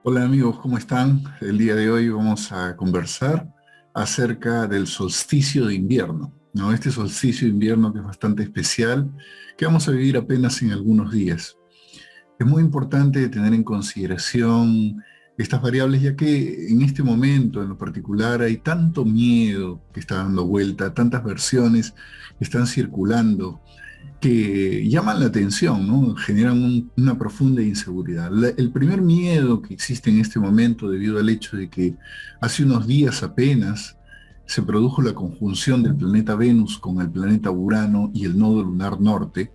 Hola amigos, ¿cómo están? El día de hoy vamos a conversar acerca del solsticio de invierno, ¿no? Este solsticio de invierno que es bastante especial, que vamos a vivir apenas en algunos días. Es muy importante tener en consideración estas variables, ya que en este momento en lo particular hay tanto miedo que está dando vuelta, tantas versiones que están circulando que llaman la atención, ¿no? Generan una profunda inseguridad. El primer miedo que existe en este momento, debido al hecho de que hace unos días apenas se produjo la conjunción del planeta Venus con el planeta Urano y el nodo lunar norte,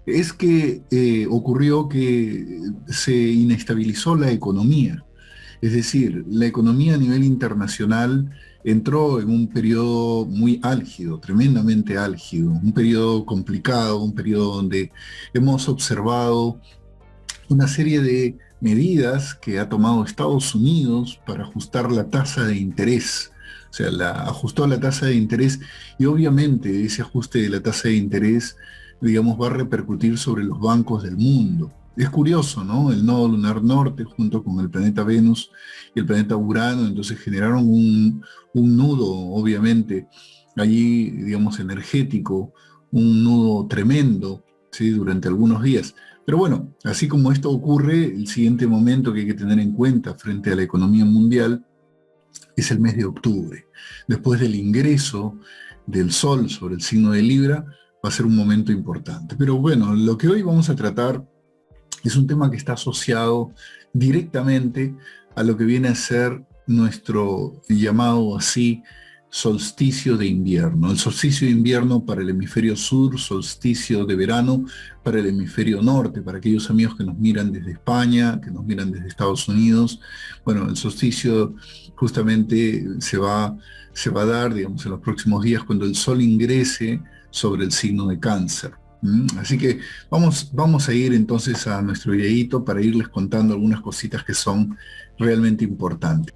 es que ocurrió que se inestabilizó la economía. Es decir, la economía a nivel internacional entró en un periodo muy álgido, tremendamente álgido, un periodo complicado, un periodo donde hemos observado una serie de medidas que ha tomado Estados Unidos para ajustar la tasa de interés. O sea, ajustó la tasa de interés y obviamente ese ajuste de la tasa de interés, digamos, va a repercutir sobre los bancos del mundo. Es curioso, ¿no? El nodo lunar norte junto con el planeta Venus y el planeta Urano, entonces generaron un nudo, obviamente, allí, digamos, energético, un nudo tremendo, ¿sí? Durante algunos días. Pero bueno, así como esto ocurre, el siguiente momento que hay que tener en cuenta frente a la economía mundial es el mes de octubre. Después del ingreso del Sol sobre el signo de Libra, va a ser un momento importante. Pero bueno, lo que hoy vamos a tratar es un tema que está asociado directamente a lo que viene a ser nuestro llamado así solsticio de invierno. El solsticio de invierno para el hemisferio sur, solsticio de verano para el hemisferio norte, para aquellos amigos que nos miran desde España, que nos miran desde Estados Unidos. Bueno, el solsticio justamente se va a dar, digamos, en los próximos días cuando el sol ingrese sobre el signo de Cáncer. Así que vamos a ir entonces a nuestro videíto para irles contando algunas cositas que son realmente importantes.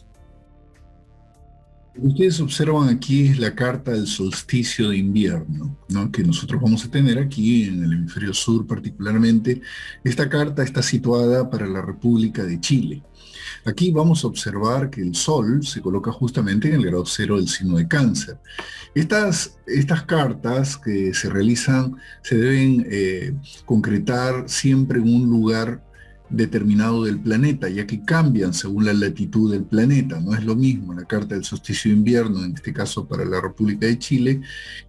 Lo que ustedes observan aquí es la carta del solsticio de invierno, ¿no? Que nosotros vamos a tener aquí en el hemisferio sur particularmente. Esta carta está situada para la República de Chile. Aquí vamos a observar que el Sol se coloca justamente en el grado cero del signo de Cáncer. Estas cartas que se realizan se deben concretar siempre en un lugar determinado del planeta, ya que cambian según la latitud del planeta. No es lo mismo la carta del solsticio de invierno, en este caso para la República de Chile,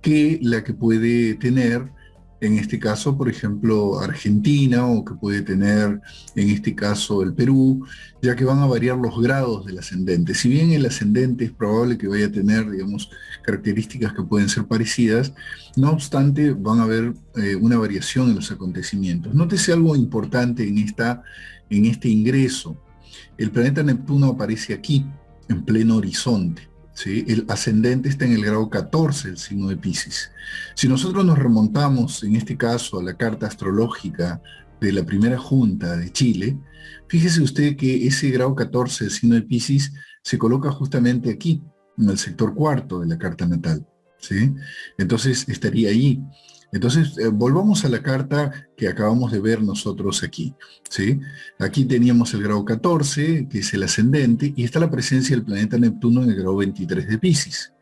que la que puede tener en este caso, por ejemplo, Argentina, o que puede tener en este caso el Perú, ya que van a variar los grados del ascendente. Si bien el ascendente es probable que vaya a tener, digamos, características que pueden ser parecidas, no obstante, van a haber una variación en los acontecimientos. Nótese algo importante en este ingreso. El planeta Neptuno aparece aquí, en pleno horizonte. ¿Sí? El ascendente está en el grado 14 del signo de Piscis. Si nosotros nos remontamos, en este caso, a la carta astrológica de la primera junta de Chile, fíjese usted que ese grado 14 del signo de Piscis se coloca justamente aquí, en el sector cuarto de la carta natal. ¿Sí? Entonces estaría allí. Entonces, volvamos a la carta que acabamos de ver nosotros aquí, ¿sí? Aquí teníamos el grado 14, que es el ascendente, y está la presencia del planeta Neptuno en el grado 23 de Piscis.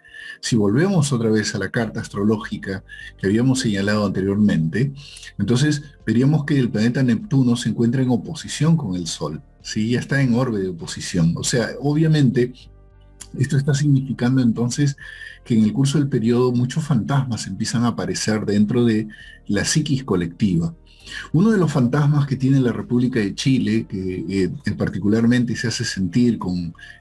Si volvemos otra vez a la carta astrológica que habíamos señalado anteriormente, entonces veríamos que el planeta Neptuno se encuentra en oposición con el Sol, ¿sí? Ya está en orbe de oposición. O sea, obviamente, esto está significando entonces que en el curso del periodo muchos fantasmas empiezan a aparecer dentro de la psiquis colectiva. Uno de los fantasmas que tiene la República de Chile, que particularmente se hace sentir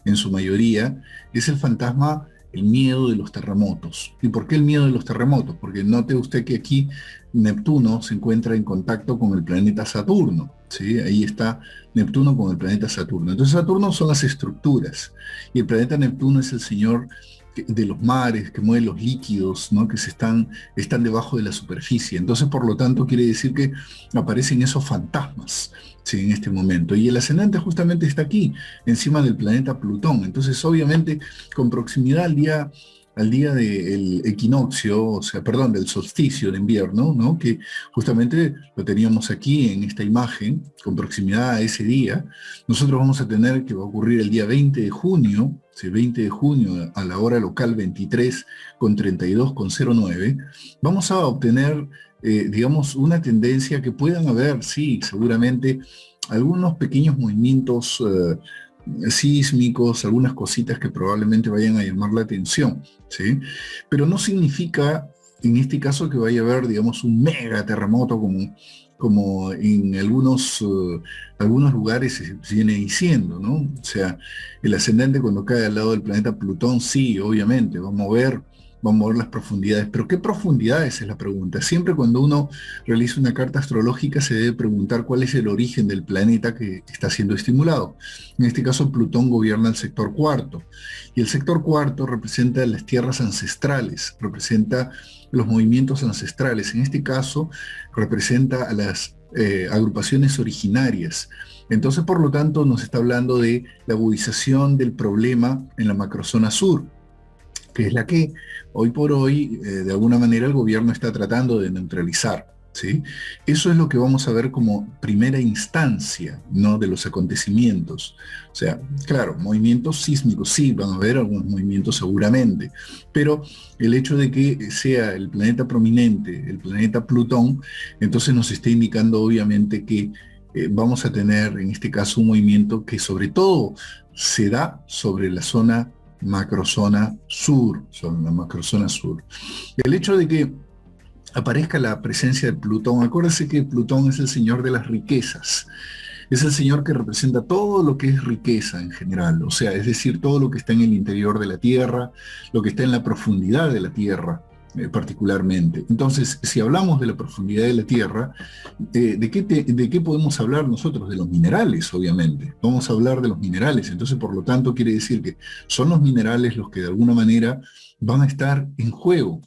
en su mayoría, es el fantasma, el miedo de los terremotos. ¿Y por qué el miedo de los terremotos? Porque note usted que aquí Neptuno se encuentra en contacto con el planeta Saturno, ¿sí? Ahí está Neptuno con el planeta Saturno. Entonces Saturno son las estructuras y el planeta Neptuno es el señor de los mares, que mueve los líquidos, ¿no? Que están debajo de la superficie. Entonces, por lo tanto, quiere decir que aparecen esos fantasmas, ¿sí? En este momento. Y el ascendente justamente está aquí, encima del planeta Plutón. Entonces, obviamente, con proximidad al día al día del equinoccio, o sea, perdón, del solsticio de invierno, ¿no? Que justamente lo teníamos aquí en esta imagen, con proximidad a ese día. Nosotros vamos a tener que va a ocurrir el día 20 de junio, sí, 20 de junio a la hora local 23:32:09, vamos a obtener, digamos, una tendencia que puedan haber, sí, seguramente, algunos pequeños movimientos sísmicos, algunas cositas que probablemente vayan a llamar la atención, ¿sí? Pero no significa, en este caso, que vaya a haber, digamos, un mega terremoto como en algunos lugares se viene diciendo, ¿no? O sea, el ascendente cuando cae al lado del planeta Plutón, sí, obviamente, va a mover las profundidades. Pero ¿qué profundidades es la pregunta? Siempre cuando uno realiza una carta astrológica se debe preguntar cuál es el origen del planeta que está siendo estimulado. En este caso, Plutón gobierna el sector cuarto. Y el sector cuarto representa las tierras ancestrales, representa los movimientos ancestrales. En este caso, representa a las agrupaciones originarias. Entonces, por lo tanto, nos está hablando de la agudización del problema en la macrozona sur, que es la que hoy por hoy, de alguna manera, el gobierno está tratando de neutralizar, ¿sí? Eso es lo que vamos a ver como primera instancia, ¿no?, de los acontecimientos. O sea, claro, movimientos sísmicos, sí, van a haber algunos movimientos seguramente, pero el hecho de que sea el planeta prominente, el planeta Plutón, entonces nos está indicando obviamente que vamos a tener en este caso un movimiento que sobre todo se da sobre la zona macrozona sur, son la macrozona sur. El hecho de que aparezca la presencia de Plutón, acuérdense que Plutón es el señor de las riquezas, es el señor que representa todo lo que es riqueza en general, o sea, es decir, todo lo que está en el interior de la Tierra, lo que está en la profundidad de la Tierra, particularmente. Entonces, si hablamos de la profundidad de la Tierra, ¿de qué podemos hablar nosotros? De los minerales, obviamente. Vamos a hablar de los minerales. Entonces, por lo tanto, quiere decir que son los minerales los que de alguna manera van a estar en juego.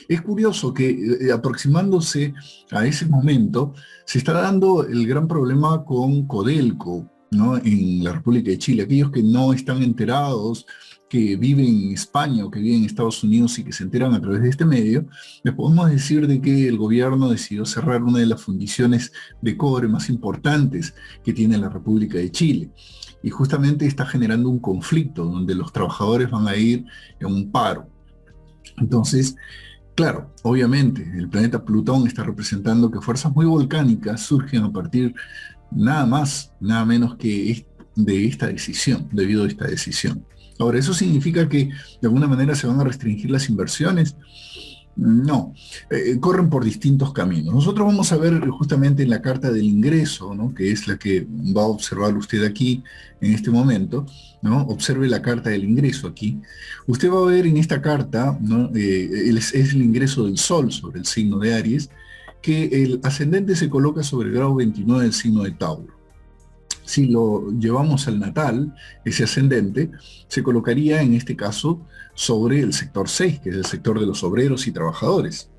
Es curioso que aproximándose a ese momento, se está dando el gran problema con Codelco, ¿no?, en la República de Chile. Aquellos que no están enterados, que viven en España o que viven en Estados Unidos y que se enteran a través de este medio, les podemos decir de que el gobierno decidió cerrar una de las fundiciones de cobre más importantes que tiene la República de Chile. Y justamente está generando un conflicto donde los trabajadores van a ir en un paro. Entonces, claro, obviamente, el planeta Plutón está representando que fuerzas muy volcánicas surgen a partir nada más, nada menos que de esta decisión, debido a esta decisión. Ahora, ¿eso significa que de alguna manera se van a restringir las inversiones? No, corren por distintos caminos. Nosotros vamos a ver justamente en la carta del ingreso, ¿no?, que es la que va a observar usted aquí en este momento, ¿no? Observe la carta del ingreso aquí. Usted va a ver en esta carta, ¿no?, es el ingreso del Sol sobre el signo de Aries, que el ascendente se coloca sobre el grado 29 del signo de Tauro. Si lo llevamos al natal, ese ascendente se colocaría en este caso sobre el sector 6, que es el sector de los obreros y trabajadores,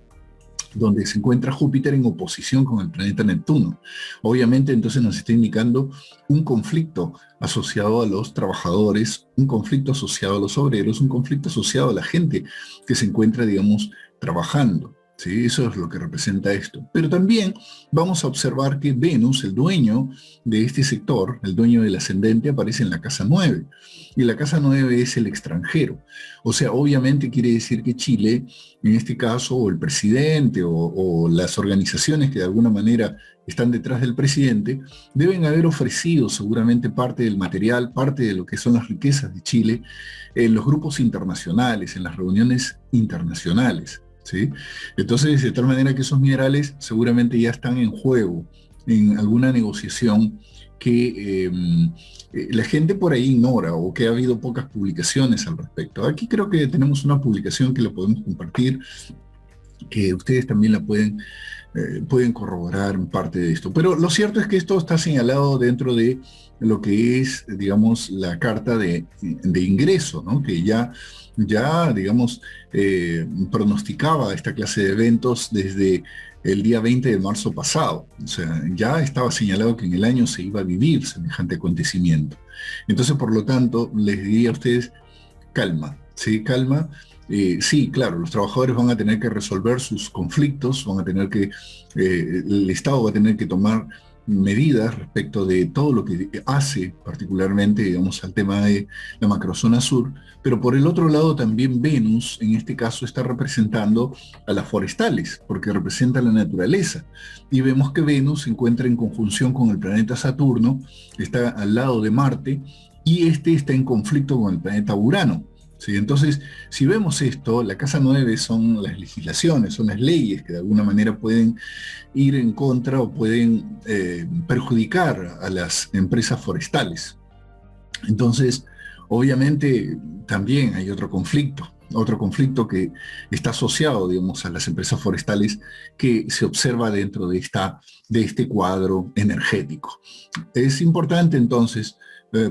donde se encuentra Júpiter en oposición con el planeta Neptuno. Obviamente entonces nos está indicando un conflicto asociado a los trabajadores, un conflicto asociado a los obreros, un conflicto asociado a la gente que se encuentra, digamos, trabajando. ¿Sí? Eso es lo que representa esto. Pero también vamos a observar que Venus, el dueño de este sector, el dueño del ascendente, aparece en la casa 9. Y la casa 9 es el extranjero. O sea, obviamente quiere decir que Chile, en este caso, o el presidente, o las organizaciones que de alguna manera están detrás del presidente, deben haber ofrecido seguramente parte del material, parte de lo que son las riquezas de Chile, en los grupos internacionales, en las reuniones internacionales. ¿Sí? Entonces, de tal manera que esos minerales seguramente ya están en juego en alguna negociación que la gente por ahí ignora o que ha habido pocas publicaciones al respecto. Aquí creo que tenemos una publicación que la podemos compartir, que ustedes también la pueden corroborar en parte de esto. Pero lo cierto es que esto está señalado dentro de lo que es, digamos, la carta de ingreso, ¿no?, que ya digamos, pronosticaba esta clase de eventos desde el día 20 de marzo pasado. O sea, ya estaba señalado que en el año se iba a vivir semejante acontecimiento. Entonces, por lo tanto, les diría a ustedes, calma, ¿sí? Calma. sí, claro, los trabajadores van a tener que resolver sus conflictos, van a tener que, el Estado va a tener que tomar medidas respecto de todo lo que hace, particularmente, digamos, al tema de la macrozona sur, pero por el otro lado también Venus, en este caso, está representando a las forestales, porque representa la naturaleza. Y vemos que Venus se encuentra en conjunción con el planeta Saturno, está al lado de Marte, y este está en conflicto con el planeta Urano. ¿Sí? Entonces, si vemos esto, la casa 9 son las legislaciones, son las leyes que de alguna manera pueden ir en contra o pueden perjudicar a las empresas forestales. Entonces, obviamente, también hay otro conflicto que está asociado, digamos, a las empresas forestales que se observa dentro de este cuadro energético. Es importante, entonces,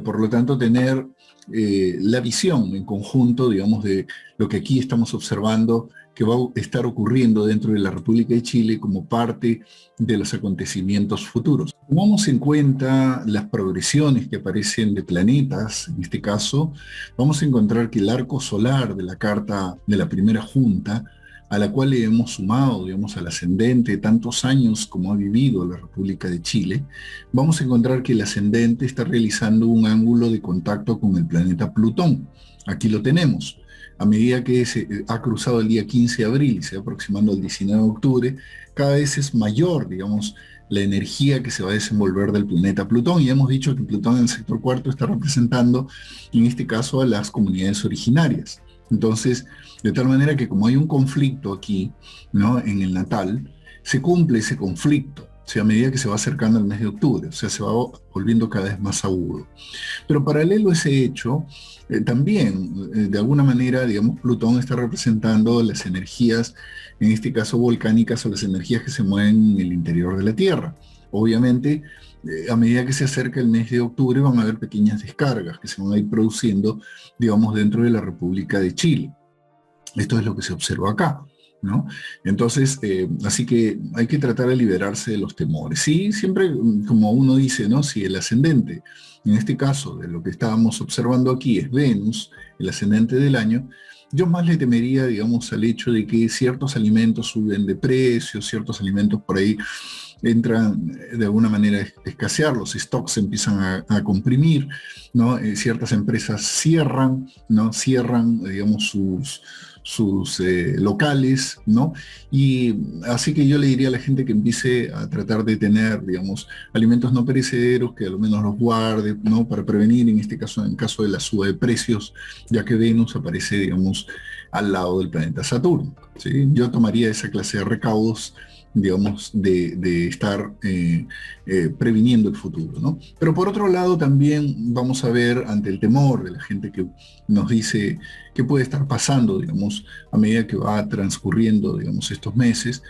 por lo tanto, tener la visión en conjunto, digamos, de lo que aquí estamos observando que va a estar ocurriendo dentro de la República de Chile como parte de los acontecimientos futuros. Tomamos en cuenta las progresiones que aparecen de planetas, en este caso, vamos a encontrar que el arco solar de la carta de la primera junta, a la cual le hemos sumado, digamos, al ascendente tantos años como ha vivido la República de Chile, vamos a encontrar que el ascendente está realizando un ángulo de contacto con el planeta Plutón. Aquí lo tenemos. A medida que se ha cruzado el día 15 de abril y se va aproximando al 19 de octubre, cada vez es mayor, digamos, la energía que se va a desenvolver del planeta Plutón. Y hemos dicho que Plutón en el sector cuarto está representando, en este caso, a las comunidades originarias. Entonces, de tal manera que como hay un conflicto aquí, ¿no?, en el natal, se cumple ese conflicto, o sea, a medida que se va acercando al mes de octubre, o sea, se va volviendo cada vez más agudo. Pero paralelo a ese hecho, también, de alguna manera, digamos, Plutón está representando las energías, en este caso volcánicas, o las energías que se mueven en el interior de la Tierra. Obviamente, a medida que se acerca el mes de octubre van a haber pequeñas descargas que se van a ir produciendo, digamos, dentro de la República de Chile. Esto es lo que se observa acá, ¿no? Entonces, así que hay que tratar de liberarse de los temores. Sí, siempre, como uno dice, ¿no? Si el ascendente, en este caso, de lo que estábamos observando aquí es Venus, el ascendente del año, yo más le temería, digamos, al hecho de que ciertos alimentos suben de precio, ciertos alimentos por ahí entran de alguna manera a escasear, los stocks se empiezan a comprimir, ¿no? Ciertas empresas cierran, ¿no? Cierran, digamos, sus locales, ¿no? Y así que yo le diría a la gente que empiece a tratar de tener, digamos, alimentos no perecederos, que al menos los guarde, ¿no? Para prevenir, en este caso, en caso de la suba de precios, ya que Venus aparece, digamos, al lado del planeta Saturno, ¿sí? Yo tomaría esa clase de recaudos, digamos, de estar previniendo el futuro, ¿no? Pero por otro lado también vamos a ver, ante el temor de la gente que nos dice qué puede estar pasando, digamos, a medida que va transcurriendo, digamos, estos meses,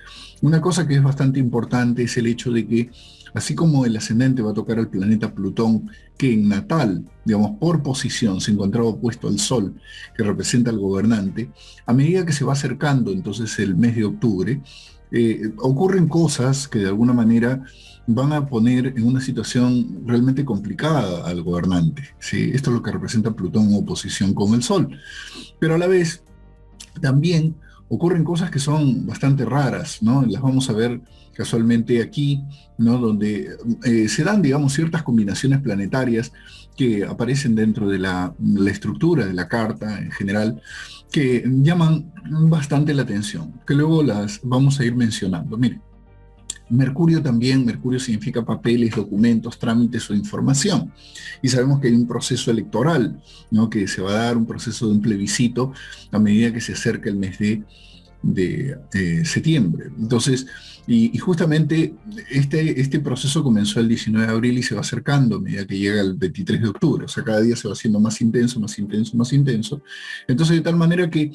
una cosa que es bastante importante es el hecho de que, así como el ascendente va a tocar al planeta Plutón, que en natal, digamos, por posición se encontraba opuesto al Sol, que representa al gobernante, a medida que se va acercando entonces el mes de octubre, ocurren cosas que de alguna manera van a poner en una situación realmente complicada al gobernante, ¿sí? Esto es lo que representa Plutón en oposición con el Sol. Pero a la vez, también ocurren cosas que son bastante raras, ¿no? Las vamos a ver casualmente aquí, ¿no? Donde se dan, digamos, ciertas combinaciones planetarias que aparecen dentro de la estructura de la carta en general, que llaman bastante la atención, que luego las vamos a ir mencionando. Miren, Mercurio también, Mercurio significa papeles, documentos, trámites o información. Y sabemos que hay un proceso electoral, ¿no? Que se va a dar un proceso de un plebiscito a medida que se acerca el mes de septiembre. Entonces, y justamente este proceso comenzó el 19 de abril y se va acercando a medida que llega el 23 de octubre. O sea, cada día se va haciendo más intenso, más intenso, más intenso. Entonces, de tal manera que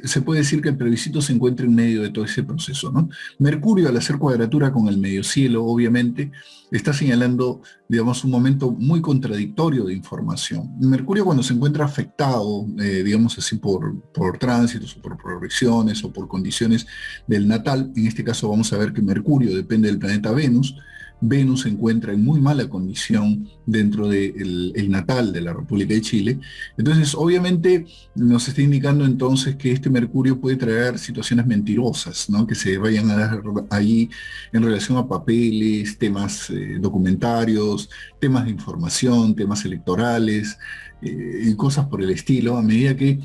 se puede decir que el plebiscito se encuentra en medio de todo ese proceso, ¿no? Mercurio, al hacer cuadratura con el medio cielo, obviamente, está señalando, digamos, un momento muy contradictorio de información. Mercurio, cuando se encuentra afectado, digamos así, por tránsitos o por progresiones o por condiciones del natal, en este caso vamos a ver que Mercurio depende del planeta Venus, Venus se encuentra en muy mala condición dentro del el natal de la República de Chile. Entonces, obviamente, nos está indicando entonces que este Mercurio puede traer situaciones mentirosas, ¿no? Que se vayan a dar ahí en relación a papeles, temas documentarios, temas de información, temas electorales y cosas por el estilo, a medida que,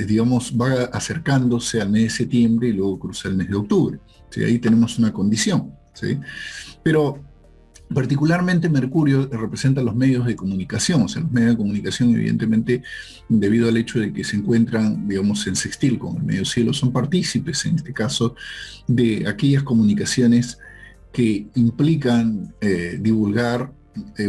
digamos, va acercándose al mes de septiembre y luego cruza el mes de octubre. ¿Sí? Ahí tenemos una condición. ¿Sí? Pero particularmente Mercurio representa los medios de comunicación, o sea, los medios de comunicación evidentemente debido al hecho de que se encuentran, digamos, en sextil con el medio cielo, son partícipes en este caso de aquellas comunicaciones que implican divulgar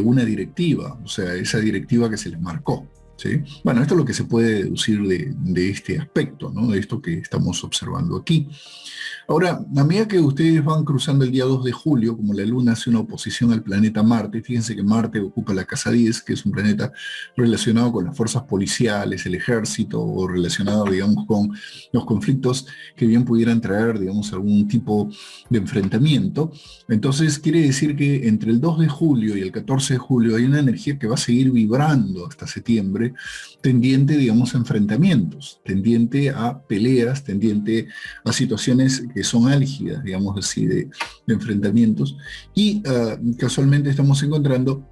una directiva, o sea, esa directiva que se les marcó. ¿Sí? Bueno, esto es lo que se puede deducir de este aspecto, ¿no? De esto que estamos observando aquí. Ahora, a medida que ustedes van cruzando el día 2 de julio, como la Luna hace una oposición al planeta Marte, fíjense que Marte ocupa la casa 10, que es un planeta relacionado con las fuerzas policiales, el ejército, o relacionado, digamos, con los conflictos que bien pudieran traer, digamos, algún tipo de enfrentamiento. Entonces, quiere decir que entre el 2 de julio y el 14 de julio hay una energía que va a seguir vibrando hasta septiembre, tendiente, digamos, a enfrentamientos, tendiente a peleas, tendiente a situaciones que son álgidas, digamos así, de enfrentamientos. Y casualmente estamos encontrando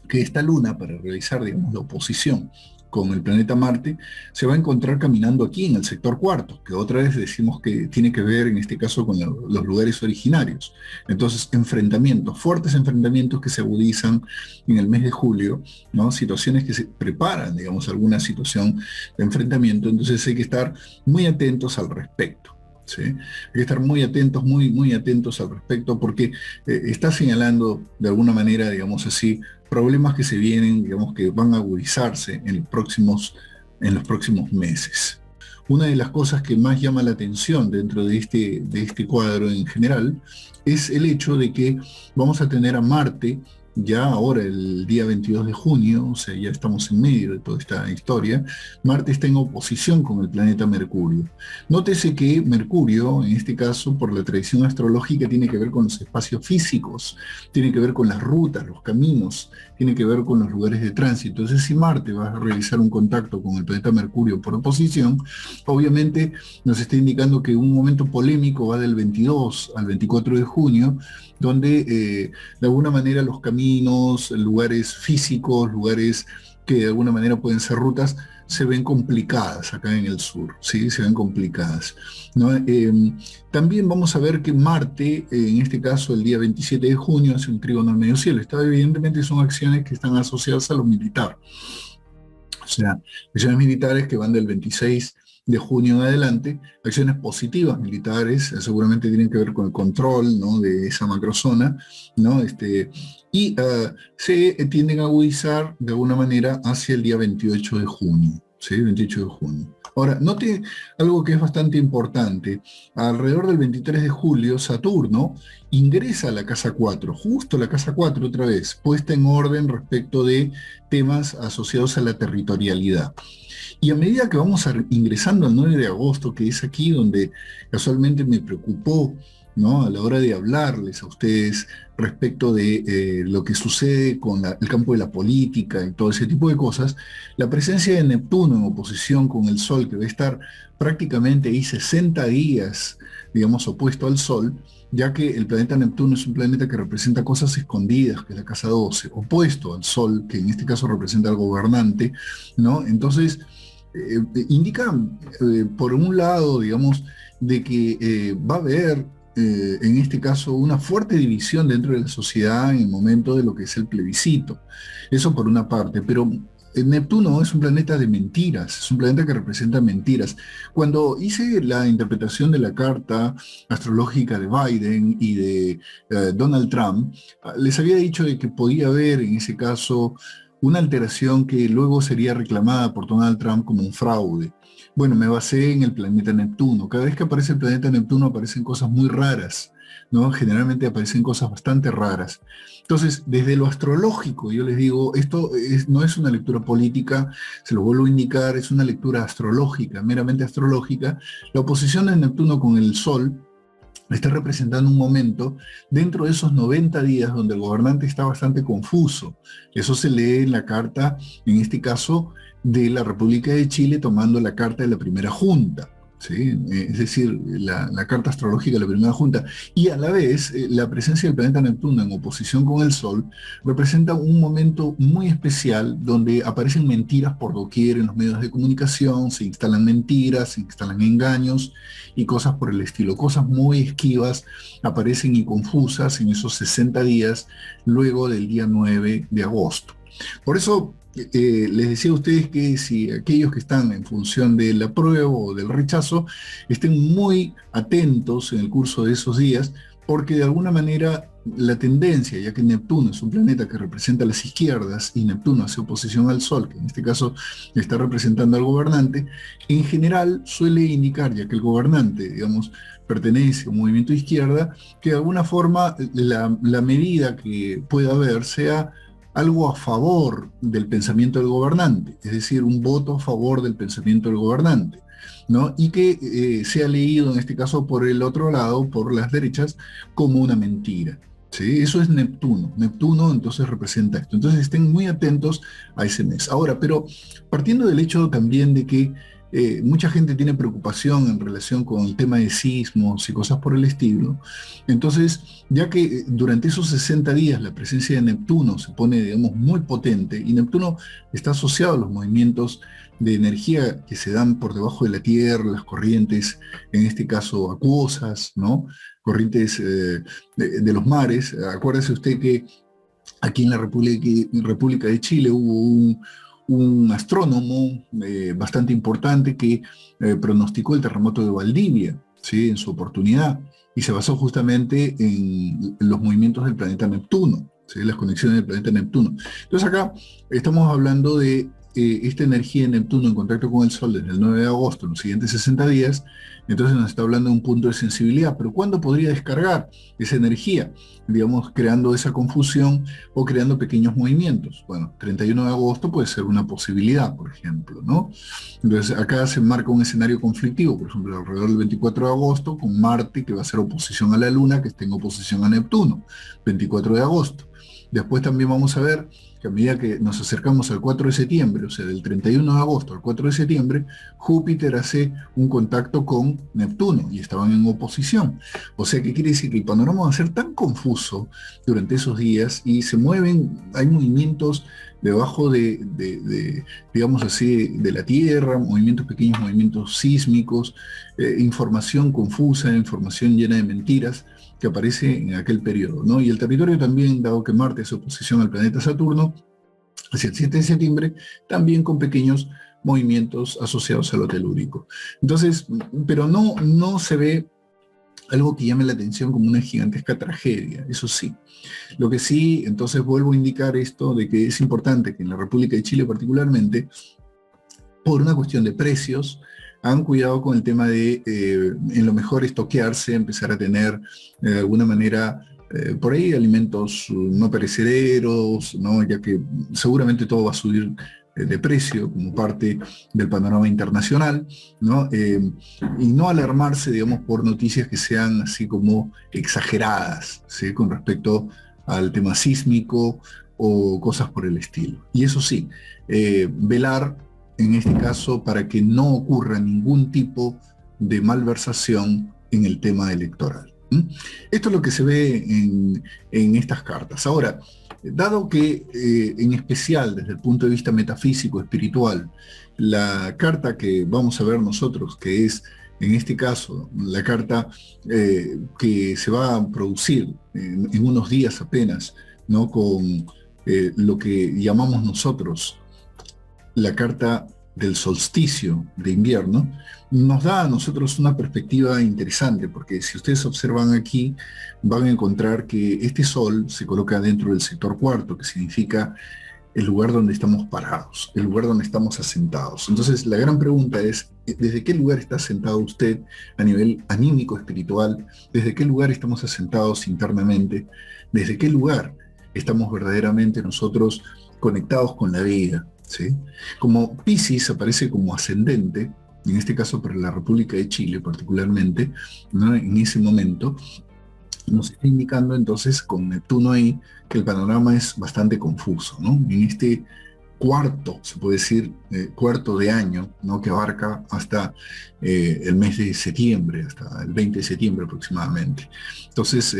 que esta luna, para realizar, digamos, la oposición con el planeta Marte, se va a encontrar caminando aquí en el sector cuarto, que otra vez decimos que tiene que ver en este caso con los lugares originarios. Entonces, enfrentamientos, fuertes enfrentamientos que se agudizan en el mes de julio, ¿no? Situaciones que se preparan, digamos, alguna situación de enfrentamiento, entonces hay que estar muy atentos al respecto. ¿Sí? Hay que estar muy atentos, muy atentos al respecto, porque está señalando de alguna manera, digamos así, problemas que se vienen, digamos que van a agudizarse en los próximos meses. Una de las cosas que más llama la atención dentro de este cuadro en general es el hecho de que vamos a tener a Marte ya ahora el día 22 de junio, o sea, ya estamos en medio de toda esta historia. Marte está en oposición con el planeta Mercurio. Nótese que Mercurio, en este caso, por la tradición astrológica, tiene que ver con los espacios físicos, tiene que ver con las rutas, los caminos, tiene que ver con los lugares de tránsito. Entonces, si Marte va a realizar un contacto con el planeta Mercurio por oposición, obviamente nos está indicando que un momento polémico va del 22 al 24 de junio, donde de alguna manera los caminos, lugares físicos, lugares que de alguna manera pueden ser rutas, se ven complicadas acá en el sur, ¿sí? Se ven complicadas, ¿no? También vamos a ver que Marte, en este caso el día 27 de junio, hace un trígono al medio cielo. Esto evidentemente son acciones que están asociadas a lo militar. O sea, acciones militares que van del 26 de junio en adelante, acciones positivas militares, seguramente tienen que ver con el control, ¿no? De esa macrozona, ¿no? Y se tienden a agudizar de alguna manera hacia el día 28 de junio. ¿Sí? 28 de junio. Ahora, note algo que es bastante importante. Alrededor del 23 de julio, Saturno ingresa a la casa 4, justo la casa 4 otra vez, puesta en orden respecto de temas asociados a la territorialidad. Y a medida que vamos ingresando al 9 de agosto, que es aquí donde casualmente me preocupó, ¿no? A la hora de hablarles a ustedes respecto de lo que sucede con el campo de la política y todo ese tipo de cosas, la presencia de Neptuno en oposición con el Sol, que va a estar prácticamente ahí 60 días, digamos, opuesto al Sol, ya que el planeta Neptuno es un planeta que representa cosas escondidas, que es la casa 12, opuesto al Sol, que en este caso representa al gobernante, ¿no? Entonces, indica, por un lado, digamos, de que va a haber, en este caso, una fuerte división dentro de la sociedad en el momento de lo que es el plebiscito. Eso por una parte, pero Neptuno es un planeta de mentiras, es un planeta que representa mentiras. Cuando hice la interpretación de la carta astrológica de Biden y de Donald Trump, les había dicho de que podía haber, en ese caso, una alteración que luego sería reclamada por Donald Trump como un fraude. Bueno, me basé en el planeta Neptuno. Cada vez que aparece el planeta Neptuno aparecen cosas muy raras, ¿no? Generalmente aparecen cosas bastante raras. Entonces, desde lo astrológico, yo les digo, esto no es una lectura política, se lo vuelvo a indicar, es una lectura astrológica, meramente astrológica. La oposición de Neptuno con el Sol está representando un momento dentro de esos 90 días donde el gobernante está bastante confuso. Eso se lee en la carta, en este caso, de la República de Chile, tomando la carta de la primera junta. ¿Sí? Es decir, la carta astrológica de la primera junta, y a la vez la presencia del planeta Neptuno en oposición con el Sol representa un momento muy especial donde aparecen mentiras por doquier en los medios de comunicación, se instalan mentiras, se instalan engaños y cosas por el estilo. Cosas muy esquivas aparecen y confusas en esos 60 días luego del día 9 de agosto. Por eso les decía a ustedes que si aquellos que están en función del apruebo o del rechazo estén muy atentos en el curso de esos días, porque de alguna manera la tendencia, ya que Neptuno es un planeta que representa las izquierdas y Neptuno hace oposición al Sol, que en este caso está representando al gobernante, en general suele indicar, ya que el gobernante, digamos, pertenece a un movimiento de izquierda, que de alguna forma la medida que pueda haber sea algo a favor del pensamiento del gobernante, es decir, un voto a favor del pensamiento del gobernante, ¿no? Y que sea leído en este caso por el otro lado, por las derechas, como una mentira. ¿Sí? Eso es Neptuno. Neptuno entonces representa esto. Entonces estén muy atentos a ese mes. Ahora, pero partiendo del hecho también de que mucha gente tiene preocupación en relación con el tema de sismos y cosas por el estilo. Entonces, ya que durante esos 60 días la presencia de Neptuno se pone, digamos, muy potente, y Neptuno está asociado a los movimientos de energía que se dan por debajo de la Tierra, las corrientes, en este caso acuosas, ¿no? Corrientes de los mares. Acuérdese usted que aquí en la República de Chile hubo un astrónomo bastante importante que pronosticó el terremoto de Valdivia, ¿sí? En su oportunidad, y se basó justamente en los movimientos del planeta Neptuno, ¿sí? Las conexiones del planeta Neptuno. Entonces acá estamos hablando de esta energía de Neptuno en contacto con el Sol desde el 9 de agosto, en los siguientes 60 días, entonces nos está hablando de un punto de sensibilidad. Pero ¿cuándo podría descargar esa energía? Digamos, creando esa confusión o creando pequeños movimientos. Bueno, 31 de agosto puede ser una posibilidad, por ejemplo, ¿no? Entonces acá se marca un escenario conflictivo, por ejemplo, alrededor del 24 de agosto, con Marte, que va a hacer oposición a la Luna, que está en oposición a Neptuno, 24 de agosto. Después también vamos a ver que a medida que nos acercamos al 4 de septiembre, o sea, del 31 de agosto al 4 de septiembre, Júpiter hace un contacto con Neptuno y estaban en oposición. O sea, ¿qué quiere decir? Que el panorama va a ser tan confuso durante esos días y se mueven, hay movimientos debajo digamos así, de la Tierra, movimientos pequeños, movimientos sísmicos, información confusa, información llena de mentiras, que aparece en aquel periodo, ¿no? Y el territorio también, dado que Marte es oposición al planeta Saturno, hacia el 7 de septiembre, también con pequeños movimientos asociados a lo telúrico. Entonces, pero no se ve algo que llame la atención como una gigantesca tragedia, eso sí. Lo que sí, entonces vuelvo a indicar esto de que es importante que en la República de Chile particularmente, por una cuestión de precios, hagan cuidado con el tema de, en lo mejor, estoquearse, empezar a tener, de alguna manera, por ahí alimentos no perecederos, ¿no? Ya que seguramente todo va a subir de precio como parte del panorama internacional, ¿no? Y no alarmarse, digamos, por noticias que sean así como exageradas, ¿sí? Con respecto al tema sísmico o cosas por el estilo. Y eso sí, velar en este caso para que no ocurra ningún tipo de malversación en el tema electoral. Esto es lo que se ve en estas cartas. Ahora, dado que en especial desde el punto de vista metafísico, espiritual, la carta que vamos a ver nosotros, que es en este caso la carta que se va a producir en unos días apenas, ¿no? Con lo que llamamos nosotros la carta del solsticio de invierno, nos da a nosotros una perspectiva interesante, porque si ustedes observan aquí, van a encontrar que este sol se coloca dentro del sector cuarto, que significa el lugar donde estamos parados, el lugar donde estamos asentados. Entonces, la gran pregunta es, ¿desde qué lugar está asentado usted a nivel anímico, espiritual? ¿Desde qué lugar estamos asentados internamente? ¿Desde qué lugar estamos verdaderamente nosotros conectados con la vida? ¿Sí? Como Piscis aparece como ascendente, en este caso para la República de Chile particularmente, ¿no? En ese momento, nos está indicando entonces con Neptuno ahí que el panorama es bastante confuso, ¿no? En este cuarto, se puede decir, cuarto de año, ¿no? Que abarca hasta el mes de septiembre, hasta el 20 de septiembre aproximadamente. Entonces,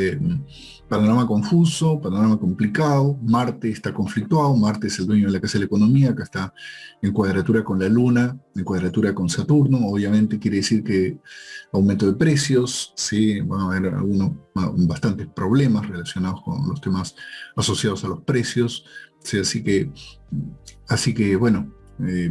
panorama confuso, panorama complicado, Marte está conflictuado, Marte es el dueño de la casa de la economía, acá está en cuadratura con la Luna, en cuadratura con Saturno, obviamente quiere decir que aumento de precios, sí, van a haber bastantes problemas relacionados con los temas asociados a los precios, sí, así que bueno,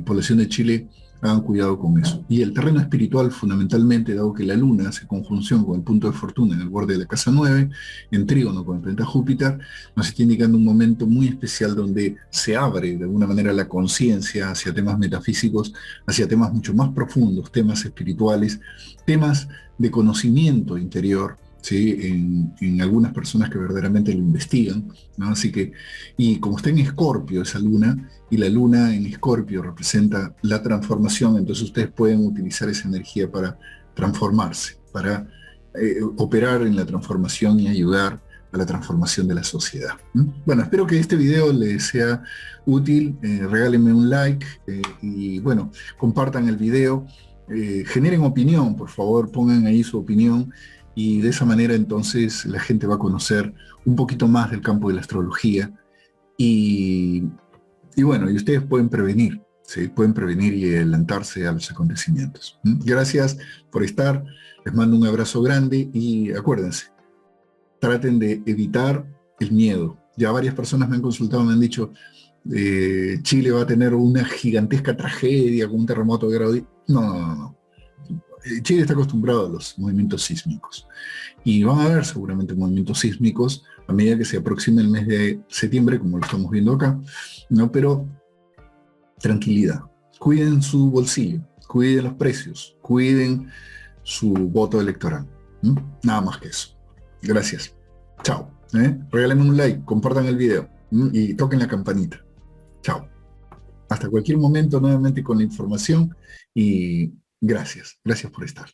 población de Chile, hagan cuidado con eso. Y el terreno espiritual, fundamentalmente, dado que la Luna hace conjunción con el punto de fortuna en el borde de la casa 9, en trígono con el planeta Júpiter, nos está indicando un momento muy especial donde se abre de alguna manera la conciencia hacia temas metafísicos, hacia temas mucho más profundos, temas espirituales, temas de conocimiento interior, ¿sí? En algunas personas que verdaderamente lo investigan, ¿no? Así que, y como está en Escorpio esa luna, y la luna en Escorpio representa la transformación, entonces ustedes pueden utilizar esa energía para transformarse, para operar en la transformación y ayudar a la transformación de la sociedad. Bueno, espero que este video les sea útil, regálenme un like y bueno, compartan el video, generen opinión, por favor, pongan ahí su opinión y de esa manera entonces la gente va a conocer un poquito más del campo de la astrología y, y bueno, y ustedes pueden prevenir, ¿sí? Pueden prevenir y adelantarse a los acontecimientos. Gracias por estar, les mando un abrazo grande y acuérdense, traten de evitar el miedo. Ya varias personas me han consultado, me han dicho, Chile va a tener una gigantesca tragedia con un terremoto de grado 10. No. Chile está acostumbrado a los movimientos sísmicos y van a haber seguramente movimientos sísmicos a medida que se aproxime el mes de septiembre, como lo estamos viendo acá, ¿no? Pero tranquilidad, cuiden su bolsillo, cuiden los precios, cuiden su voto electoral. Nada más que eso. Gracias. Chao. Regálenme un like, compartan el video y toquen la campanita. Chao. Hasta cualquier momento nuevamente con la información y gracias por estar.